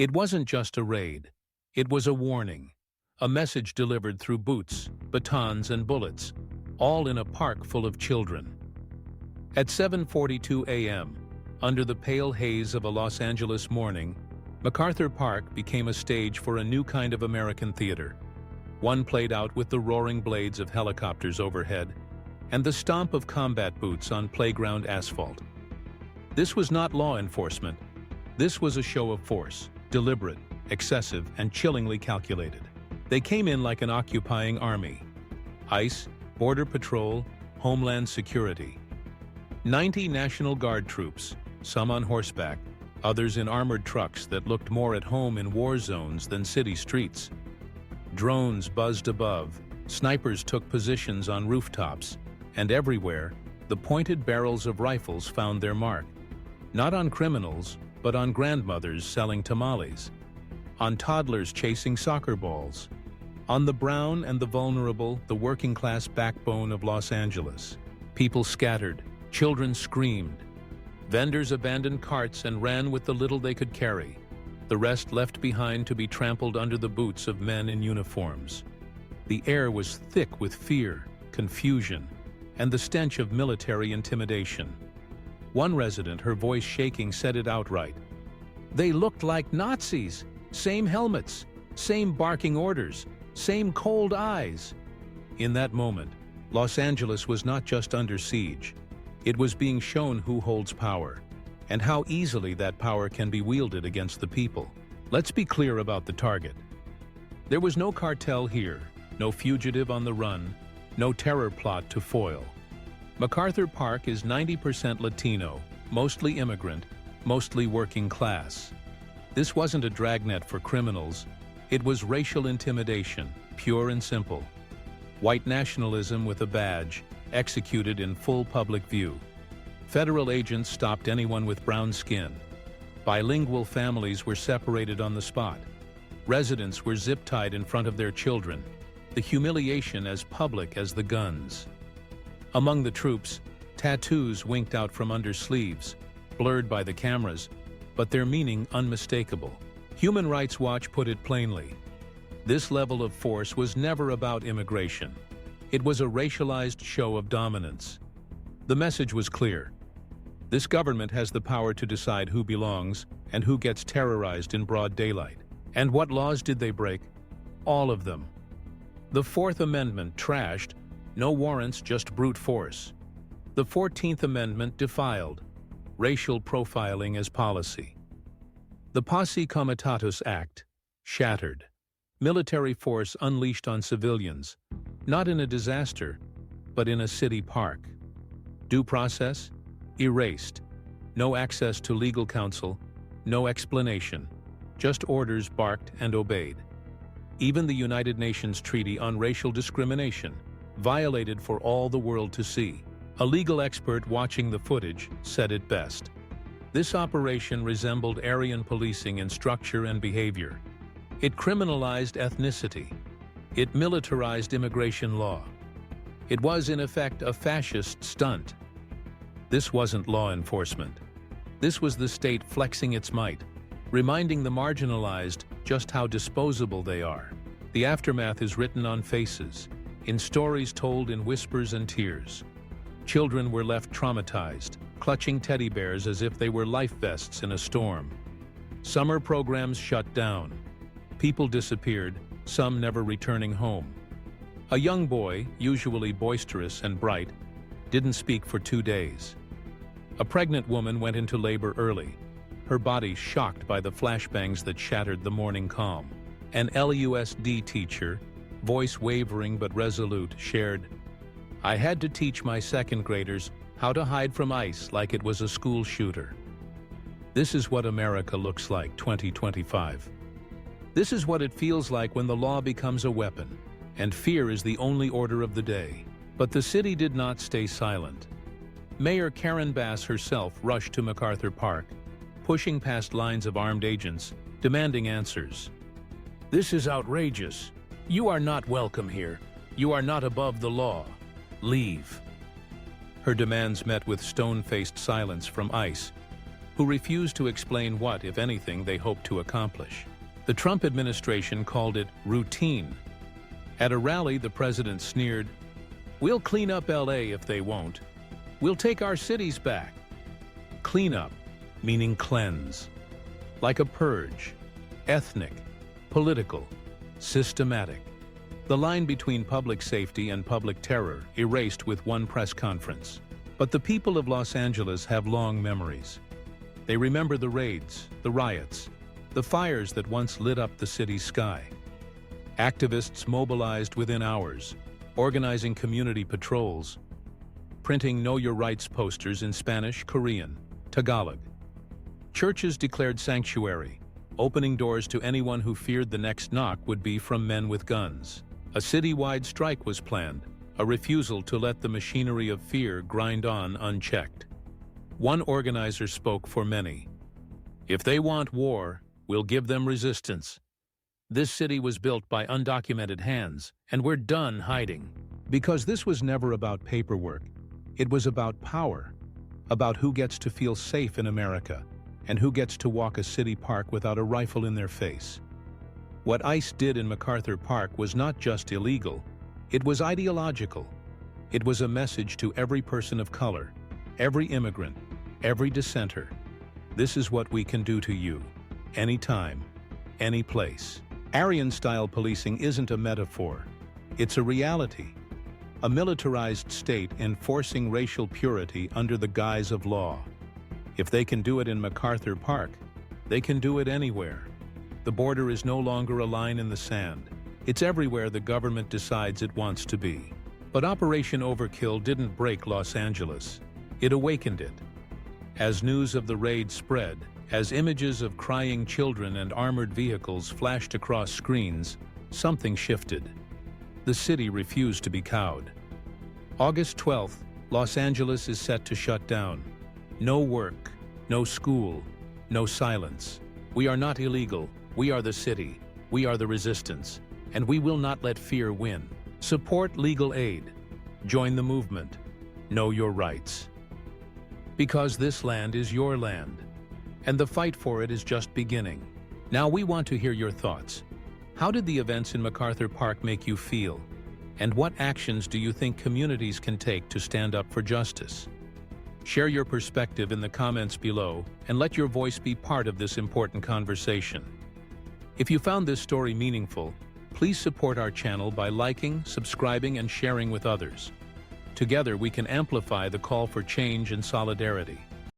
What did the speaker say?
It wasn't just a raid. It was a warning, a message delivered through boots, batons, and bullets, all in a park full of children. At 7:42 a.m., under the pale haze of a Los Angeles morning, MacArthur Park became a stage for a new kind of American theater. One played out with the roaring blades of helicopters overhead and the stomp of combat boots on playground asphalt. This was not law enforcement. This was a show of force, deliberate, excessive, and chillingly calculated. They came in like an occupying army. ICE, Border Patrol, Homeland Security. 90 National Guard troops, some on horseback, others in armored trucks that looked more at home in war zones than city streets. Drones buzzed above, snipers took positions on rooftops, and everywhere, the pointed barrels of rifles found their mark. Not on criminals, but on grandmothers selling tamales, on toddlers chasing soccer balls, on the brown and the vulnerable, the working-class backbone of Los Angeles. People scattered, children screamed. Vendors abandoned carts and ran with the little they could carry, the rest left behind to be trampled under the boots of men in uniforms. The air was thick with fear, confusion, and the stench of military intimidation. One resident, her voice shaking, said it outright. "They looked like Nazis. Same helmets, same barking orders, same cold eyes." In that moment, Los Angeles was not just under siege. It was being shown who holds power, and how easily that power can be wielded against the people. Let's be clear about the target. There was no cartel here, no fugitive on the run, no terror plot to foil. MacArthur Park is 90% Latino, mostly immigrant, mostly working class. This wasn't a dragnet for criminals. It was racial intimidation, pure and simple. White nationalism with a badge, executed in full public view. Federal agents stopped anyone with brown skin. Bilingual families were separated on the spot. Residents were zip-tied in front of their children, the humiliation as public as the guns. Among the troops, tattoos winked out from under sleeves, blurred by the cameras, but their meaning unmistakable. Human Rights Watch put it plainly. This level of force was never about immigration. It was a racialized show of dominance. The message was clear. This government has the power to decide who belongs and who gets terrorized in broad daylight. And what laws did they break? All of them. The Fourth Amendment trashed, no warrants, just brute force. The 14th Amendment defiled, racial profiling as policy. The Posse Comitatus Act shattered, military force unleashed on civilians, not in a disaster, but in a city park. Due process? Erased. No access to legal counsel, no explanation, just orders barked and obeyed. Even the United Nations Treaty on Racial Discrimination, violated for all the world to see. A legal expert watching the footage said it best. This operation resembled Aryan policing in structure and behavior. It criminalized ethnicity. It militarized immigration law. It was, in effect, a fascist stunt. This wasn't law enforcement. This was the state flexing its might, reminding the marginalized just how disposable they are. The aftermath is written on faces, in stories told in whispers and tears. Children were left traumatized, clutching teddy bears as if they were life vests in a storm. Summer programs shut down. People disappeared, some never returning home. A young boy, usually boisterous and bright, didn't speak for 2 days. A pregnant woman went into labor early, her body shocked by the flashbangs that shattered the morning calm. An LUSD teacher, voice wavering but resolute, shared, "I had to teach my second graders how to hide from ICE like it was a school shooter." This is what America looks like 2025. This is what it feels like when the law becomes a weapon, and fear is the only order of the day. But the city did not stay silent. Mayor Karen Bass herself rushed to MacArthur Park, pushing past lines of armed agents, demanding answers. "This is outrageous. You are not welcome here. You are not above the law. Leave." Her demands met with stone-faced silence from ICE, who refused to explain what, if anything, they hoped to accomplish. The Trump administration called it routine. At a rally, the president sneered, "We'll clean up LA if they won't. We'll take our cities back." Clean up, meaning cleanse. Like a purge. Ethnic, political, systematic. The line between public safety and public terror erased with one press conference. But the people of Los Angeles have long memories. They remember the raids, the riots, the fires that once lit up the city's sky. Activists mobilized within hours, organizing community patrols, printing Know Your Rights posters in Spanish, Korean, Tagalog. Churches declared sanctuary, opening doors to anyone who feared the next knock would be from men with guns. A citywide strike was planned, a refusal to let the machinery of fear grind on unchecked. One organizer spoke for many. "If they want war, we'll give them resistance. This city was built by undocumented hands, and we're done hiding." Because this was never about paperwork. It was about power, about who gets to feel safe in America, and who gets to walk a city park without a rifle in their face. What ICE did in MacArthur Park was not just illegal, it was ideological. It was a message to every person of color, every immigrant, every dissenter. This is what we can do to you, anytime, any place. Aryan-style policing isn't a metaphor, it's a reality. A militarized state enforcing racial purity under the guise of law. If they can do it in MacArthur Park, they can do it anywhere. The border is no longer a line in the sand. It's everywhere the government decides it wants to be. But Operation Overkill didn't break Los Angeles. It awakened it. As news of the raid spread, as images of crying children and armored vehicles flashed across screens, something shifted. The city refused to be cowed. August 12th, Los Angeles is set to shut down. No work, no school, no silence. We are not illegal. We are the city. We are the resistance. And we will not let fear win. Support legal aid. Join the movement. Know your rights. Because this land is your land. And the fight for it is just beginning. Now we want to hear your thoughts. How did the events in MacArthur Park make you feel? And what actions do you think communities can take to stand up for justice? Share your perspective in the comments below and let your voice be part of this important conversation. If you found this story meaningful, please support our channel by liking, subscribing, and sharing with others. Together we can amplify the call for change and solidarity.